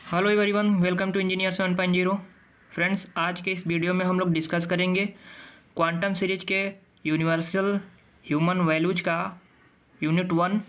Hello everyone, welcome to engineer 7.0। Friends, आज के इस वीडियो में हम लोग डिस्कस करेंगे क्वांटम सीरीज के यूनिवर्सल ह्यूमन वैल्यूज का यूनिट 1।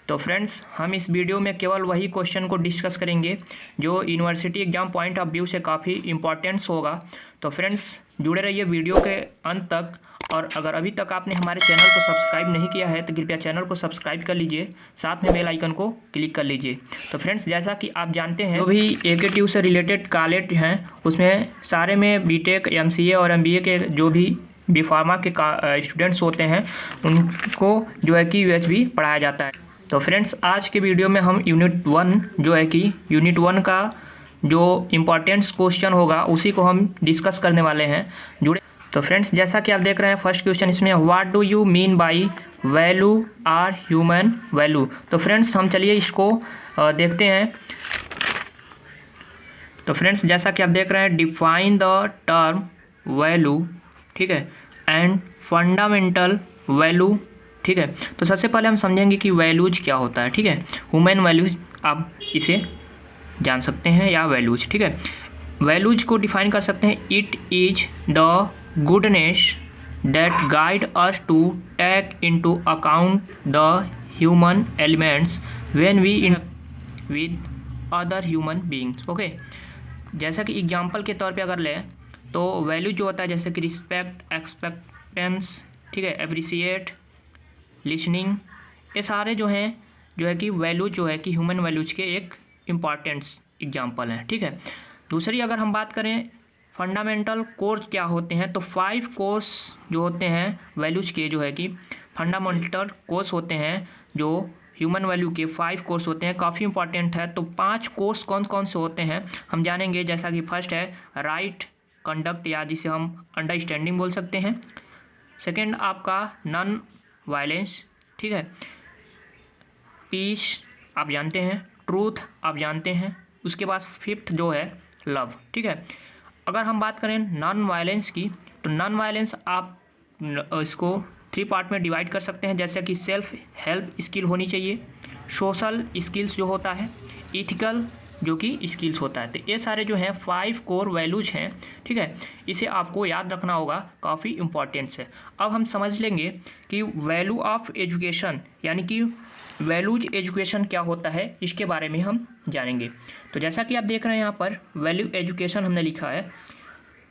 तो फ्रेंड्स, हम इस वीडियो में केवल वही क्वेश्चन को डिस्कस करेंगे जो university exam point of view से काफ़ी इंपॉर्टेंस होगा। तो फ्रेंड्स, जुड़े रहिए वीडियो के अंत तक। और अगर अभी तक आपने हमारे चैनल को सब्सक्राइब नहीं किया है तो कृपया चैनल को सब्सक्राइब कर लीजिए, साथ में बेल आइकन को क्लिक कर लीजिए। तो फ्रेंड्स, जैसा कि आप जानते हैं, जो भी AKTU से रिलेटेड कॉलेज हैं उसमें सारे में बीटेक, MCA और MBA के जो भी B.Pharma के स्टूडेंट्स होते हैं उनको जो है कि UHV पढ़ाया जाता है। तो फ्रेंड्स, आज के वीडियो में हम यूनिट 1 जो है कि यूनिट 1 का जो इम्पोर्टेंस क्वेश्चन होगा उसी को हम डिस्कस करने वाले हैं। जुड़े। तो फ्रेंड्स, जैसा कि आप देख रहे हैं, फर्स्ट क्वेश्चन इसमें what do you mean by value are human value. तो फ्रेंड्स, हम चलिए इसको देखते हैं। तो फ्रेंड्स, जैसा कि आप देख रहे हैं, डिफाइन द टर्म वैल्यू, ठीक है, एंड फंडामेंटल वैल्यू, ठीक है। तो सबसे पहले हम समझेंगे कि वैल्यूज क्या होता है, ठीक है। ह्यूमन वैल्यूज आप इसे जान सकते हैं, या वैल्यूज, ठीक है। वैल्यूज को डिफाइन कर सकते हैं, it is the goodness that guide us to take into account the human elements when we interact with other human beings। Okay, जैसा कि एग्जांपल के तौर पे अगर लें तो वैल्यू जो होता है जैसे कि रिस्पेक्ट, एक्सपेक्टेंस, ठीक है, अप्रिसिएट, लिसनिंग, ये सारे जो हैं जो है कि वैल्यू जो है कि ह्यूमन वैल्यूज के एक इम्पॉर्टेंट्स एग्जांपल हैं, ठीक है। दूसरी अगर हम बात करें फंडामेंटल कोर्स क्या होते हैं, तो 5 कोर्स जो होते हैं वैल्यूज के, जो है कि फंडामेंटल कोर्स होते हैं, जो ह्यूमन वैल्यू के 5 कोर्स होते हैं, काफ़ी इंपॉर्टेंट है। तो 5 कोर्स कौन कौन से होते हैं हम जानेंगे। जैसा कि फर्स्ट है राइट कंडक्ट, या जिसे हम अंडरस्टैंडिंग बोल सकते हैं। सेकेंड आपका नॉन वायलेंस, ठीक है। पीस आप जानते हैं, ट्रूथ आप जानते हैं। उसके बाद फिफ्थ जो है लव, ठीक है। अगर हम बात करें नॉन वायलेंस की, तो नॉन वायलेंस आप इसको 3 पार्ट में डिवाइड कर सकते हैं, जैसे कि सेल्फ हेल्प स्किल होनी चाहिए, सोशल स्किल्स जो होता है, इथिकल जो कि स्किल्स होता है। तो ये सारे जो हैं 5 कोर वैल्यूज हैं, ठीक है। इसे आपको याद रखना होगा, काफ़ी इंपॉर्टेंट है। अब हम समझ लेंगे कि वैल्यू ऑफ एजुकेशन, यानी कि वैल्यूज एजुकेशन क्या होता है, इसके बारे में हम जानेंगे। तो जैसा कि आप देख रहे हैं यहाँ पर वैल्यू एजुकेशन हमने लिखा है,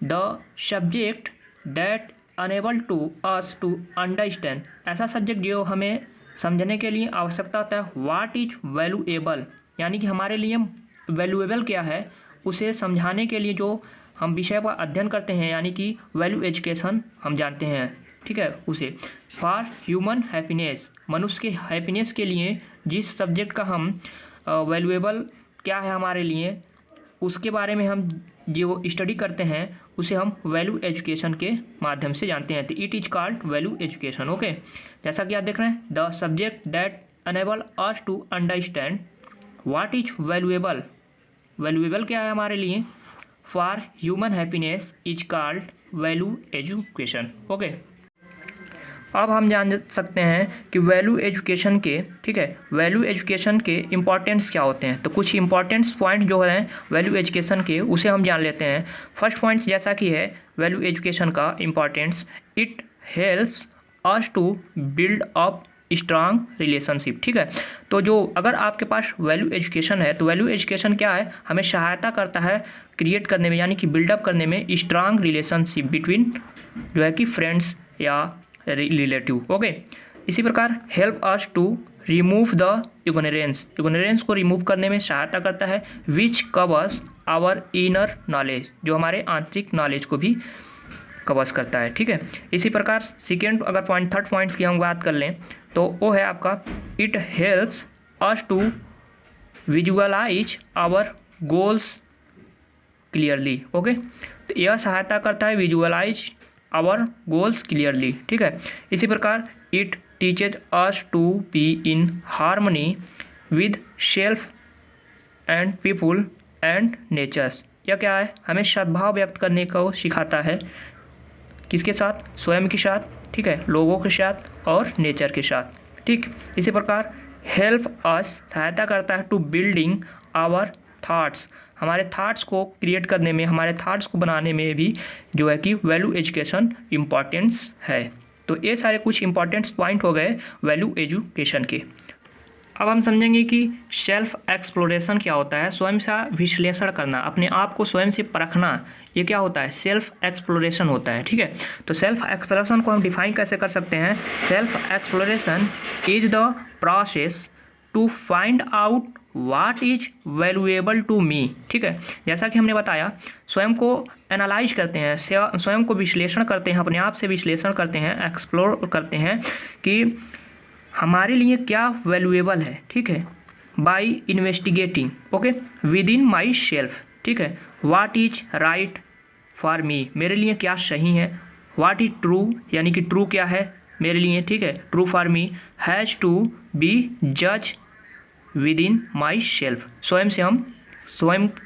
the subject that enable to us to understand, ऐसा सब्जेक्ट जो हमें समझने के लिए आवश्यकता होता है। व्हाट इज वैल्यूएबल, यानी कि हमारे लिए वैल्यूएबल क्या है उसे समझाने के लिए जो हम विषय पर अध्ययन करते हैं, यानी कि वैल्यू एजुकेशन हम जानते हैं, ठीक है उसे। फॉर ह्यूमन हैप्पीनेस, मनुष्य के हैप्पीनेस के लिए जिस सब्जेक्ट का हम वैल्यूएबल क्या है हमारे लिए उसके बारे में हम जो स्टडी करते हैं उसे हम वैल्यू एजुकेशन के माध्यम से जानते हैं। तो it is called value education. Okay, जैसा कि आप देख रहे हैं, the subject that enable us to understand what is valuable, valuable क्या है हमारे लिए, for human happiness is called value education. Okay, अब हम जान सकते हैं कि वैल्यू एजुकेशन के, ठीक है, वैल्यू एजुकेशन के इम्पॉर्टेंस क्या होते हैं। तो कुछ इंपॉर्टेंस पॉइंट जो हैं वैल्यू एजुकेशन के उसे हम जान लेते हैं। फर्स्ट पॉइंट जैसा कि है वैल्यू एजुकेशन का importance, it helps us to build up strong relationship, ठीक है। तो जो अगर आपके पास वैल्यू एजुकेशन है तो वैल्यू एजुकेशन क्या है, हमें सहायता करता है क्रिएट करने में, यानी कि बिल्डअप करने में स्ट्रांग रिलेशनशिप बिटवीन जो है कि फ्रेंड्स या रिलेटिव। ओके, इसी प्रकार help us to remove the ignorance, ignorance को रिमूव करने में सहायता करता है, which covers our inner knowledge, जो हमारे आंतरिक नॉलेज को भी कवर्स करता है, ठीक है। इसी प्रकार सेकेंड अगर पॉइंट, थर्ड पॉइंट्स की हम बात कर लें तो वो है आपका it helps us to visualise our goals clearly. Okay, तो यह सहायता करता है विजुअलाइज आवर गोल्स क्लियरली, ठीक है। इसी प्रकार it teaches us to be in harmony with self and people and natures, यह क्या है, हमें सद्भाव व्यक्त करने को सिखाता है, किसके साथ, स्वयं के साथ, ठीक है, लोगों के साथ और नेचर के साथ, ठीक। इसी प्रकार हेल्प अस सहायता करता है टू बिल्डिंग आवर थाट्स, हमारे थाट्स को क्रिएट करने में, हमारे थाट्स को बनाने में भी जो है कि वैल्यू एजुकेशन इम्पॉर्टेंस है। तो ये सारे कुछ इंपॉर्टेंट पॉइंट हो गए वैल्यू एजुकेशन के। अब हम समझेंगे कि सेल्फ एक्सप्लोरेशन क्या होता है। स्वयं का विश्लेषण करना, अपने आप को स्वयं से परखना, ये क्या होता है? सेल्फ एक्सप्लोरेशन होता है। ठीक है, तो सेल्फ एक्सप्लोरेशन को हम डिफाइन कैसे कर सकते हैं? Self exploration is the process to find out what is valuable to me. ठीक है, जैसा कि हमने बताया, स्वयं को एनालाइज करते हैं, स्वयं को विश्लेषण करते हैं, अपने आप से विश्लेषण करते हैं, एक्सप्लोर करते हैं कि हमारे लिए क्या वैल्यूएबल है। ठीक है, by investigating okay within my self. ठीक है, what is right for me, मेरे लिए क्या सही है। व्हाट इज ट्रू, यानी कि ट्रू क्या है मेरे लिए। ठीक है, true for me has to be जज विद इन माई सेल्फ, स्वयं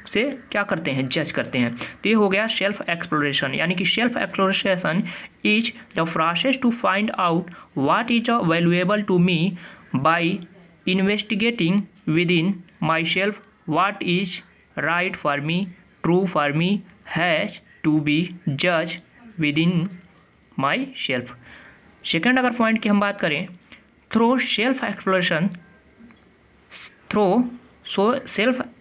से क्या करते हैं? जज करते हैं। तो ये हो गया सेल्फ एक्सप्लोरेशन, यानी कि self exploration is the process to find out what is valuable to me by investigating within my self what is right for me, true for me, has to be जज within my self. Second अगर point की हम बात करें, through self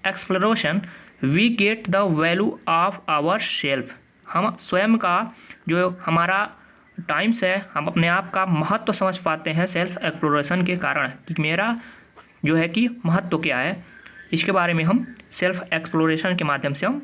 exploration we get the value of our self. हम स्वयं का जो हमारा टाइम्स है, हम अपने आप का महत्व समझ पाते हैं सेल्फ एक्सप्लोरेशन के कारण, कि मेरा जो है कि महत्व क्या है, इसके बारे में हम सेल्फ एक्सप्लोरेशन के माध्यम से हम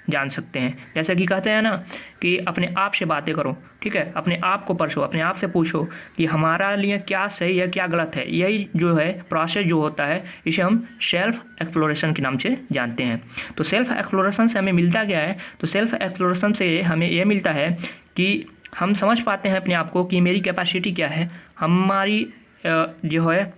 जान सकते हैं। जैसे कि कहते हैं ना कि अपने आप से बातें करो। ठीक है, अपने आप को परखो, अपने आप से पूछो कि हमारा लिए क्या सही है, क्या गलत है। यही जो है प्रोसेस जो होता है, इसे हम सेल्फ एक्सप्लोरेशन के नाम से जानते हैं। तो सेल्फ एक्सप्लोरेशन से हमें मिलता क्या है? तो सेल्फ एक्सप्लोरेशन से हमें ये मिलता है कि हम समझ पाते हैं अपने आप को कि मेरी कैपेसिटी क्या है, हमारी जो है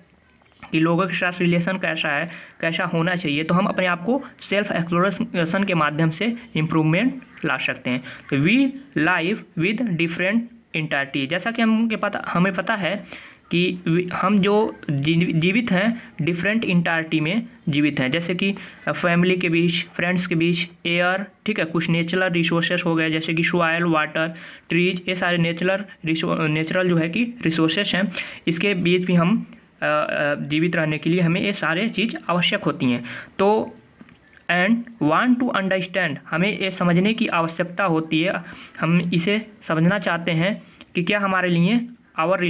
कि लोगों के साथ रिलेशन कैसा है, कैसा होना चाहिए। तो हम अपने आप को सेल्फ एक्सप्लोरेशन के माध्यम से इम्प्रूवमेंट ला सकते हैं। तो वी लाइव विद डिफरेंट इंटाइटी, जैसा कि हमें पता है कि हम जो जीवित हैं डिफरेंट इंटाइटी में जीवित हैं, जैसे कि फैमिली के बीच, फ्रेंड्स के बीच, एयर। ठीक है, कुछ नेचुरल रिसोर्सेस हो गए जैसे कि सॉइल, वाटर, ट्रीज, ये सारे नेचुरल जो है कि रिसोर्सेस हैं, इसके बीच भी हम जीवित रहने के लिए हमें ये सारे चीज़ आवश्यक होती हैं। तो एंड वांट टू अंडरस्टैंड, हमें ये समझने की आवश्यकता होती है, हम इसे समझना चाहते हैं कि क्या हमारे लिए हमारे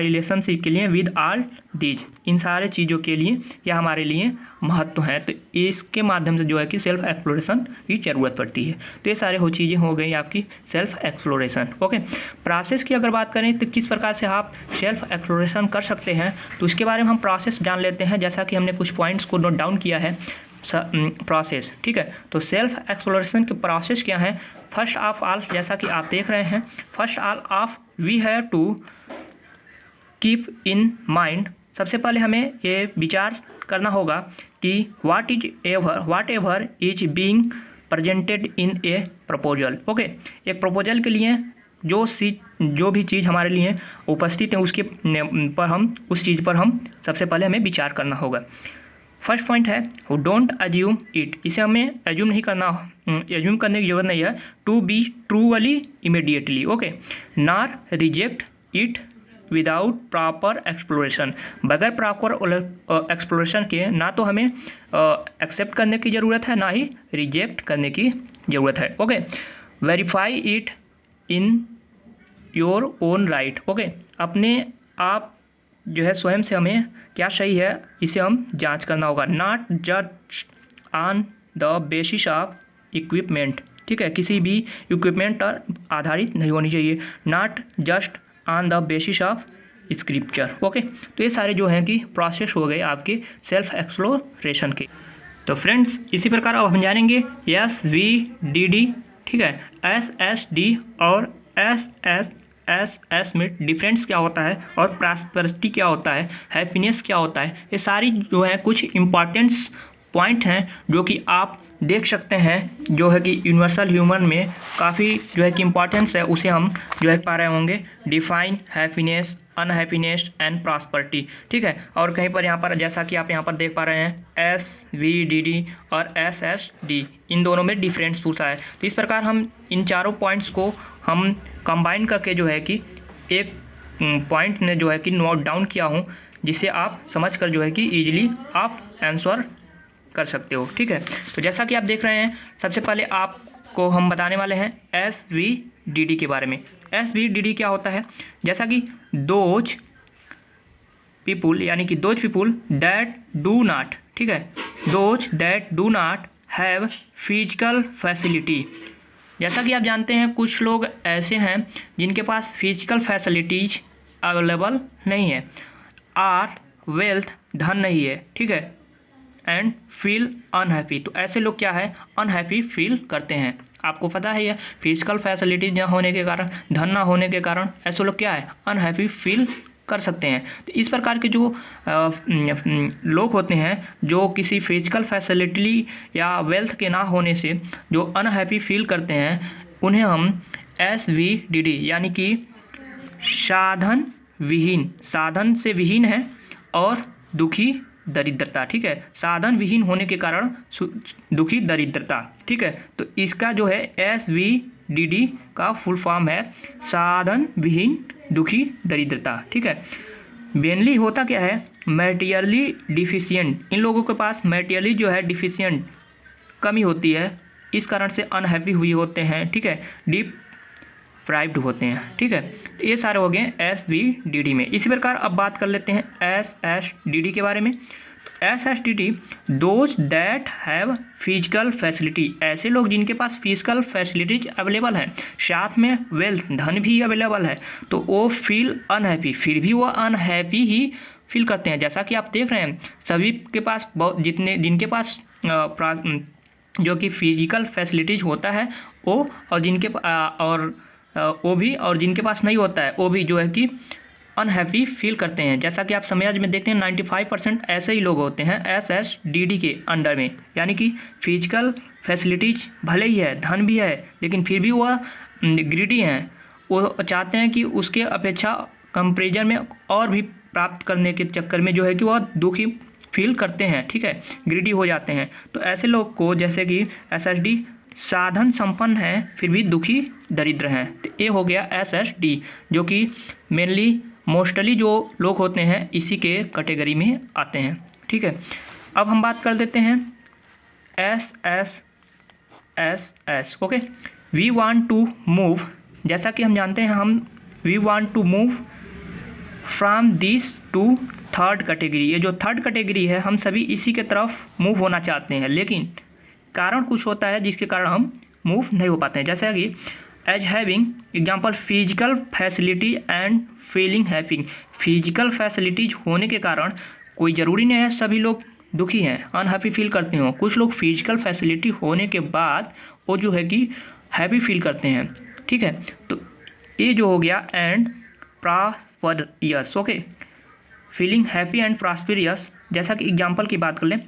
रिलेशनशिप के लिए विद ऑल दीज, इन सारे चीज़ों के लिए क्या हमारे लिए महत्व है। तो इसके माध्यम से जो है कि सेल्फ एक्सप्लोरेशन की ज़रूरत पड़ती है। तो ये सारे चीज़ें हो गई आपकी सेल्फ एक्सप्लोरेशन। ओके, प्रोसेस की अगर बात करें तो किस प्रकार से आप सेल्फ एक्सप्लोरेशन कर सकते हैं, तो उसके बारे में हम प्रोसेस जान लेते हैं। जैसा कि हमने कुछ पॉइंट्स को नोट डाउन किया है प्रोसेस। ठीक है, तो सेल्फ एक्सप्लोरेशन के प्रोसेस क्या है? फर्स्ट ऑफ ऑल, जैसा कि आप देख रहे हैं, first of we have to keep in mind, सबसे पहले हमें ये विचार करना होगा कि whatever is being presented in a proposal. Okay, एक प्रपोजल के लिए जो भी चीज़ हमारे लिए उपस्थित है उसके पर हम उस चीज़ पर हम सबसे पहले हमें विचार करना होगा। फर्स्ट पॉइंट है डोंट अज्यूम इट, इसे हमें एज्यूम करने की जरूरत नहीं है। To be truly immediately. Okay, nor reject it without proper exploration, बगैर प्रॉपर एक्सप्लोरेशन के ना तो हमें एक्सेप्ट करने की ज़रूरत है, ना ही रिजेक्ट करने की ज़रूरत है। Okay, verify it in your own right. Okay, अपने आप जो है स्वयं से हमें क्या सही है इसे हम जांच करना होगा। Not just on the basis of equipment. ठीक है, किसी भी इक्विपमेंट पर आधारित नहीं होनी चाहिए। Not just on the basis of scripture. Okay, तो ये सारे जो हैं कि प्रोसेस हो गए आपके सेल्फ एक्सप्लोरेशन के। तो फ्रेंड्स, इसी प्रकार अब हम जानेंगे SVDD। ठीक है, SSD और SSS में डिफरेंस क्या होता है और प्रॉस्पेरिटी क्या होता है, हैप्पीनेस क्या होता है। ये सारी जो है कुछ इम्पॉर्टेंट्स पॉइंट हैं जो कि आप देख सकते हैं, जो है कि यूनिवर्सल ह्यूमन में काफ़ी जो है कि इम्पॉर्टेंस है, उसे हम जो है पा रहे होंगे। Define happiness unhappiness and prosperity, ठीक है। और कहीं पर यहाँ पर जैसा कि आप यहाँ पर देख पा रहे हैं SVDD और SSD इन दोनों में डिफरेंस पूछा है। तो इस प्रकार हम इन चारों पॉइंट्स को हम कंबाइन करके जो है कि एक पॉइंट ने जो है कि नोट डाउन किया हूँ, जिससे आप समझ कर जो है कि ईजिली आप आंसर कर सकते हो, ठीक है। तो जैसा कि आप देख रहे हैं, सबसे पहले आपको हम बताने वाले हैं SVDD के बारे में। SVDD क्या होता है? जैसा कि दोज पीपुल, यानी कि those people that do not, ठीक है, those that do not have physical facility. जैसा कि आप जानते हैं कुछ लोग ऐसे हैं जिनके पास फिजिकल फैसिलिटीज अवेलेबल नहीं है, आर वेल्थ धन नहीं है, ठीक है, एंड फील अनहैप्पी। तो ऐसे लोग क्या है, अनहैप्पी फील करते हैं। आपको पता है ये फिजिकल फैसिलिटीज ना होने के कारण, धन ना होने के कारण ऐसे लोग क्या है, अनहैप्पी फील कर सकते हैं। तो इस प्रकार के जो लोग होते हैं जो किसी फिजिकल फैसिलिटी या वेल्थ के ना होने से जो अनहैप्पी फील करते हैं, उन्हें हम SVDD यानी कि साधन विहीन, साधन से विहीन है और दुखी दरिद्रता, ठीक है, साधन विहीन होने के कारण दुखी दरिद्रता, ठीक है। तो इसका जो है SVDD का फुल फॉर्म है साधन विहीन दुखी दरिद्रता, ठीक है। मेनली होता क्या है, मैटेरियली डिफिशिएंट, इन लोगों के पास मैटेरियली जो है डिफिशिएंट कमी होती है, इस कारण से अनहैप्पी हुई होते हैं, ठीक है, डिप्राइव्ड होते हैं, ठीक है। तो ये सारे हो गए SVDD में। इसी प्रकार अब बात कर लेते हैं SSDD के बारे में। SSDD those that have physical facility, ऐसे लोग जिनके पास फिजिकल फैसिलिटीज अवेलेबल हैं, साथ में वेल्थ धन भी अवेलेबल है, तो वो फील अनहैप्पी, फिर भी वो अनहैप्पी ही फील करते हैं। जैसा कि आप देख रहे हैं सभी के पास जितने जिनके पास जो कि फिजिकल फैसिलिटीज होता है वो, और जिनके वो भी, और जिनके पास नहीं होता है वो भी जो है कि अनहैप्पी फील करते हैं। जैसा कि आप समाज में देखते हैं 95% ऐसे ही लोग होते हैं SSDD के अंडर में, यानी कि फिजिकल फैसिलिटीज भले ही है, धन भी है, लेकिन फिर भी वह ग्रीडी हैं, वो चाहते हैं कि उसके अपेक्षा कंपेरिजन में और भी प्राप्त करने के चक्कर में जो है कि वह दुखी फील करते हैं, ठीक है, ग्रीडी हो जाते हैं। तो ऐसे लोग को जैसे कि SSD साधन संपन्न है फिर भी दुखी दरिद्र हैं, तो ये हो गया SSD, जो कि मेनली मोस्टली जो लोग होते हैं इसी के कैटेगरी में आते हैं, ठीक है। अब हम बात कर देते हैं SSS, okay. We want to move, जैसा कि हम जानते हैं we want to move from this to third category. ये जो थर्ड कैटेगरी है हम सभी इसी के तरफ मूव होना चाहते हैं, लेकिन कारण कुछ होता है जिसके कारण हम मूव नहीं हो पाते हैं। जैसा कि as having example physical facility and feeling happy, physical facilities होने के कारण कोई ज़रूरी नहीं है सभी लोग दुखी हैं, अनहैप्पी फील करते हो। कुछ लोग फिजिकल फैसिलिटी होने के बाद वो जो है कि हैप्पी फील करते हैं, ठीक है। तो ये जो हो गया and prosperous, okay, feeling happy and prosperous. जैसा कि एग्जाम्पल की बात कर लें,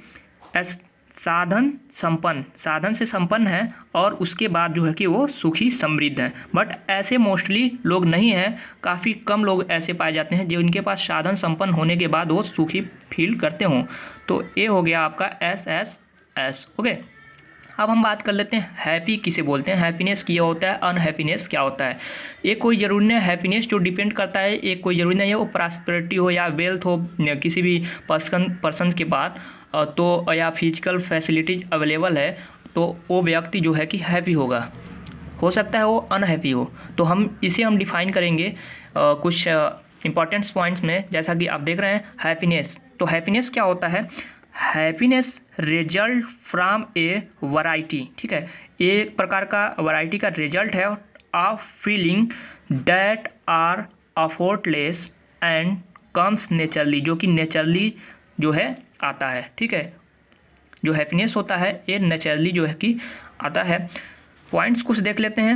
साधन संपन्न, साधन से संपन्न है और उसके बाद जो है कि वो सुखी समृद्ध हैं, बट ऐसे मोस्टली लोग नहीं हैं, काफ़ी कम लोग ऐसे पाए जाते हैं जो इनके पास साधन संपन्न होने के बाद वो सुखी फील करते हों। तो ये हो गया आपका SSS, ओके। अब हम बात कर लेते हैं हैप्पी किसे बोलते हैं, हैप्पीनेस क्या होता है, अनहैप्पीनेस क्या होता है। ये कोई ज़रूरी नहीं, हैप्पीनेस जो डिपेंड करता है एक कोई ज़रूरी नहीं है वो प्रॉस्पेरिटी हो या वेल्थ हो किसी भी पर्सन के बाद, तो या फिजिकल फैसिलिटीज अवेलेबल है तो वो व्यक्ति जो है कि हैप्पी होगा, हो सकता है वो अनहैप्पी हो। तो इसे हम डिफाइन करेंगे कुछ इंपॉर्टेंट पॉइंट्स में। जैसा कि आप देख रहे हैं हैप्पीनेस, तो हैप्पीनेस क्या होता है, happiness result from a variety, ठीक है, एक प्रकार का वैरायटी का रिजल्ट है of feeling that are effortless and comes naturally, जो कि नेचरली जो है आता है, ठीक है। जो हैप्पीनेस होता है ये नेचुरली जो है कि आता है। पॉइंट्स कुछ देख लेते हैं।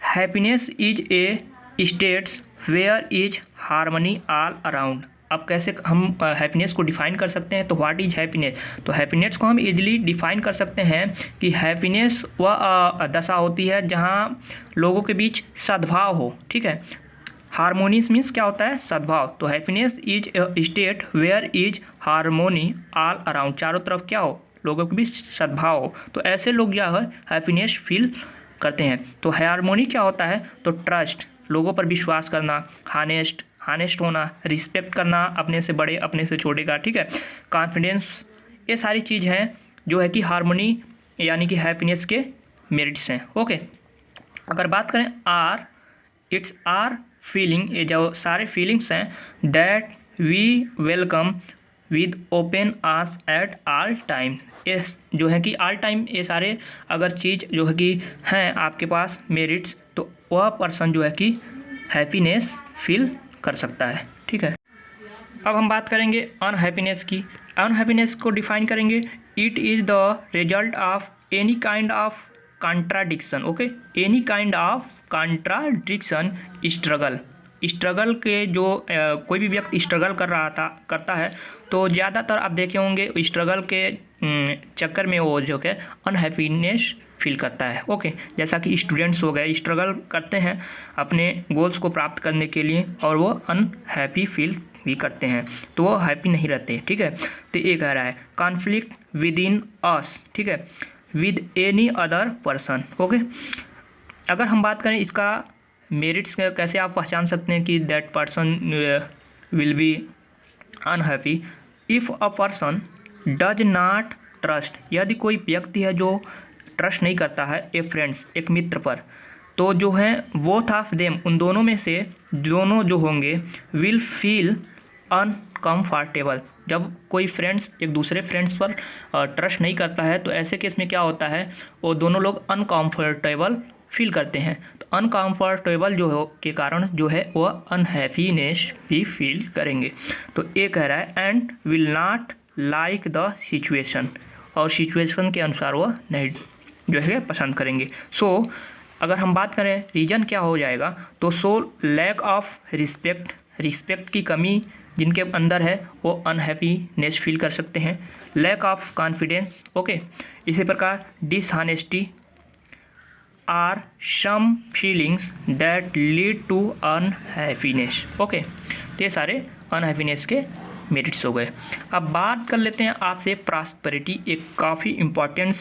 Happiness is a states where is harmony all around. अब कैसे हम हैप्पीनेस को डिफाइन कर सकते हैं, तो व्हाट इज हैप्पीनेस, तो हैप्पीनेस को हम इजीली डिफाइन कर सकते हैं कि हैप्पीनेस वह दशा होती है जहाँ लोगों के बीच सद्भाव हो, ठीक है, हारमोनियस मीन्स क्या होता है, सद्भाव। तो happiness is a state where is harmony all around, चारों तरफ क्या हो, लोगों के बीच सद्भाव हो, तो ऐसे लोग क्या है हैप्पीनेस फील करते हैं। तो हारमोनी क्या होता है, तो ट्रस्ट, लोगों पर विश्वास करना, हानेस्ट होना, रिस्पेक्ट करना अपने से बड़े अपने से छोटे का, ठीक है, कॉन्फिडेंस, ये सारी चीज़ हैं जो है कि हारमोनी यानी कि हैप्पीनेस के मेरिट्स हैं। ओके, अगर बात करें आर, इट्स आर फीलिंग, ये जो सारे फीलिंग्स हैं that we welcome with open arms at all time, ये जो है कि ऑल टाइम ये सारे अगर चीज़ जो है कि हैं आपके पास मेरिट्स, तो वह पर्सन जो है कि हैप्पीनेस फील कर सकता है। ठीक है, अब हम बात करेंगे अनहैप्पीनेस की। अनहैप्पीनेस को डिफाइन करेंगे, it is the result of any kind of contradiction. Okay, any kind of contradiction, struggle के जो कोई भी व्यक्ति स्ट्रगल करता है तो ज़्यादातर आप देखे होंगे स्ट्रगल के चक्कर में वो जो है अनहैप्पीनेस फील करता है। ओके, जैसा कि स्टूडेंट्स हो गए, स्ट्रगल करते हैं अपने गोल्स को प्राप्त करने के लिए और वो अनहैप्पी फील भी करते हैं, तो वो हैप्पी नहीं रहते। ठीक है, तो ये कह रहा है कॉन्फ्लिक्ट विद इन अस, ठीक है, with any other person. Okay, अगर हम बात करें इसका मेरिट्स कैसे आप पहचान सकते हैं कि that person will be unhappy, if a person does not trust, यदि कोई व्यक्ति है जो ट्रस्ट नहीं करता है ए फ्रेंड्स, एक मित्र पर, तो जो है बोथ ऑफ देम, उन दोनों में से दोनों जो होंगे विल फील अनकम्फर्टेबल। जब कोई फ्रेंड्स एक दूसरे फ्रेंड्स पर ट्रस्ट नहीं करता है तो ऐसे केस में क्या होता है, वो दोनों लोग अनकम्फर्टेबल फील करते हैं। तो अनकम्फर्टेबल जो हो के कारण जो है वह अनहैप्पीनेस भी फील करेंगे। तो ये कह रहा है and will not like the situation, और सिचुएशन के अनुसार वह नहीं जो है पसंद करेंगे। सो अगर हम बात करें रीज़न क्या हो जाएगा, तो सो लैक ऑफ रिस्पेक्ट की कमी जिनके अंदर है वो अनहैप्पीनेस फील कर सकते हैं। लैक ऑफ कॉन्फिडेंस, ओके, इसी प्रकार dishonesty are some feelings that lead to unhappiness. Okay, तो ये सारे अनहैप्पीनेस के मेरिट्स हो गए। अब बात कर लेते हैं आपसे प्रॉस्पेरिटी, एक काफ़ी इम्पॉर्टेंट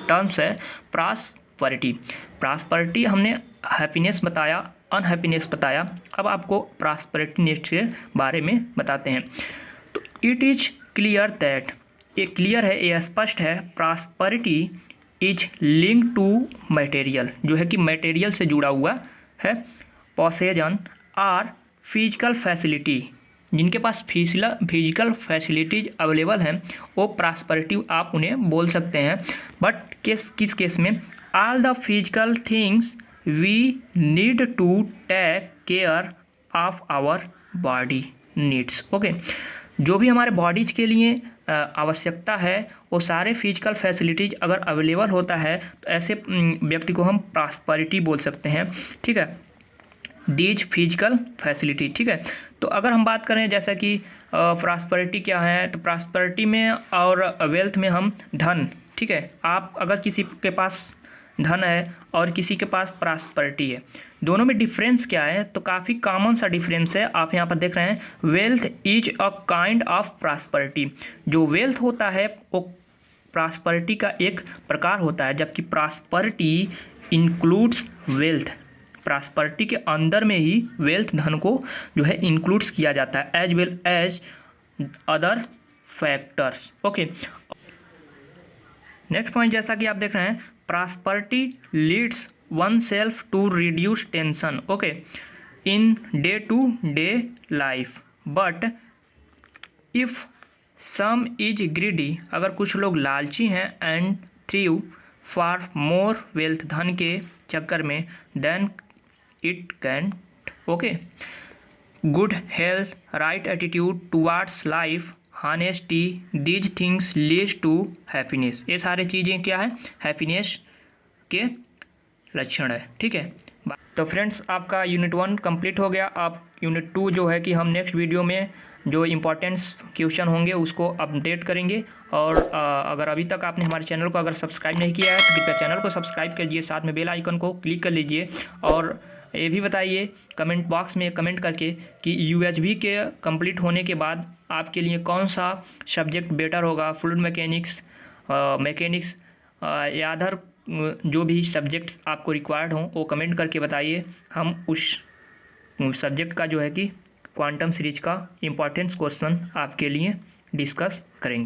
टर्म्स है प्रॉस्पेरिटी। हमने हैप्पीनेस बताया, अनहैप्पीनेस बताया, अब आपको प्रॉस्पेरिटी के बारे में बताते हैं। तो इट इज़ क्लियर दैट, ये क्लियर है, ये स्पष्ट है, prosperity is link to material, जो है कि मटेरियल से जुड़ा हुआ है। पोसेजन आर फिजिकल फैसिलिटी, जिनके पास फिजिकल फैसिलिटीज अवेलेबल हैं वो प्रॉस्पेरिटी आप उन्हें बोल सकते हैं। बट किस केस में, all the physical things we need to take care of our body needs. Okay, जो भी हमारे बॉडीज के लिए आवश्यकता है वो सारे फिजिकल फैसिलिटीज अगर अवेलेबल होता है तो ऐसे व्यक्ति को हम प्रॉस्पेरिटी बोल सकते हैं। ठीक है, दीज फिजिकल फैसिलिटी। ठीक है, तो अगर हम बात करें जैसा कि प्रॉस्पेरिटी क्या है, तो प्रॉस्पेरिटी में और वेल्थ में हम धन, ठीक है, आप अगर किसी के पास धन है और किसी के पास प्रॉस्पेरिटी है, दोनों में डिफरेंस क्या है, तो काफ़ी कॉमन सा डिफरेंस है। आप यहाँ पर देख रहे हैं wealth is a kind of prosperity, जो वेल्थ होता है वो प्रॉस्पेरिटी का एक प्रकार होता है, जबकि प्रॉस्पेरिटी इंक्लूड्स वेल्थ, प्रॉस्पेरिटी के अंदर में ही वेल्थ धन को जो है इंक्लूड्स किया जाता है as well as other factors. Okay, next point जैसा कि आप देख रहे हैं, prosperity leads oneself to reduce tension, okay, in day to day life, but if some is greedy, अगर कुछ लोग लालची हैं and thrive for more wealth, धन के चक्कर में, then it can, okay, good health, right attitude towards life, honesty, these things leads to happiness. ये सारे चीज़ें क्या है, हैप्पीनेस के लक्षण है। ठीक है, तो फ्रेंड्स आपका यूनिट 1 कंप्लीट हो गया। आप यूनिट 2 जो है कि हम नेक्स्ट वीडियो में जो इम्पोर्टेंट्स क्वेश्चन होंगे उसको अपडेट करेंगे। और अगर अभी तक आपने हमारे चैनल को अगर सब्सक्राइब नहीं किया है तो कृपया चैनल को सब्सक्राइब कीजिए, साथ में बेल आइकन को क्लिक कर लीजिए और ये भी बताइए कमेंट बॉक्स में कमेंट करके कि यूएचवी के कंप्लीट होने के बाद आपके लिए कौन सा सब्जेक्ट बेटर होगा, फ्लूइड मैकेनिक्स, मैकेनिक्स या अदर जो भी सब्जेक्ट्स आपको रिक्वायर्ड हों वो कमेंट करके बताइए। हम उस सब्जेक्ट का जो है कि क्वांटम सीरीज का इम्पॉर्टेंस क्वेश्चन आपके लिए डिस्कस करेंगे।